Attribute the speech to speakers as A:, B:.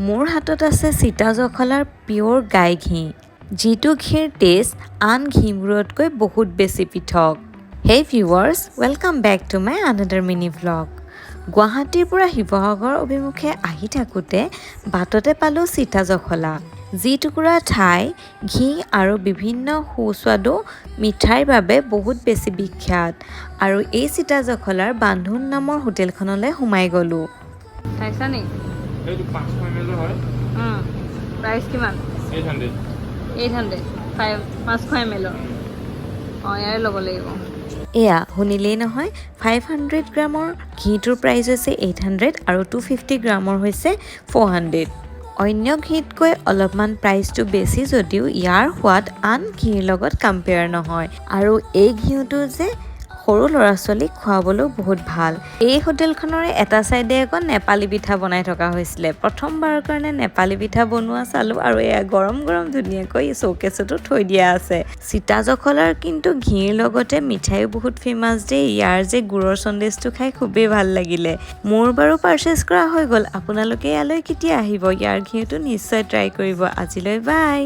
A: মোৰ হাতত আছে সীতাজখলাৰ পিয়ৰ গাই ঘি, যিটো ঘিৰ টেষ্ট আন ঘিবোৰতকৈ বহুত বেছি পৃথক। Hey viewers, welcome back to my another mini vlog. গুৱাহাটীৰ পৰা শিৱসাগৰ অভিমুখে আহি থাকোঁতে বাটতে পালোঁ সীতাজখলা, যি টুকুৰা ঠাই ঘি আৰু বিভিন্ন সুস্বাদু মিঠাইৰ বাবে বহুত বেছি বিখ্যাত। আৰু এই সীতাজখলাৰ বান্ধোন নামৰ হোটেলখনলৈ সোমাই গ'লোঁ।
B: খাইছা নি?
C: এইটো 500 ml হয়।
B: প্ৰাইচ কিমান?
C: 800।
B: 800 500 ml। ইয়াৰে ল'ব লাগিব।
A: এয়া শুনিলেই নহয়, 500 গ্ৰামৰ ঘিটোৰ প্ৰাইচ হৈছে 800 আৰু 250 গ্ৰামৰ হৈছে 400। অন্য ঘিতকৈ অলপমান প্ৰাইচটো বেছি যদিও ইয়াৰ সোৱাদ আন ঘিৰ লগত কম্পেয়াৰ নহয়। আৰু এই ঘিউটো যে সৰু ল'ৰা ছোৱালীক খুৱাবলৈও বহুত ভাল। এই হোটেলখনৰে এটা চাইডে আকৌ নেপালী পিঠা বনাই থকা হৈছিলে। প্ৰথমবাৰৰ কাৰণে নেপালী পিঠা বনোৱা চালোঁ আৰু এয়া গৰম গৰম ধুনীয়াকৈ শ্ব'কেছতো থৈ দিয়া আছে। সীতাজখলাৰ কিন্তু ঘিৰ লগতে মিঠাইও বহুত ফেমাছ দেই। ইয়াৰ যে গুড়ৰ সন্দেশটো খাই খুবেই ভাল লাগিলে। মোৰ বাৰু পাৰ্চেছ কৰা হৈ গ'ল। আপোনালোকে ইয়ালৈ কেতিয়া আহিব? ইয়াৰ ঘিউটো নিশ্চয় ট্ৰাই কৰিব। আজিলৈ বাই।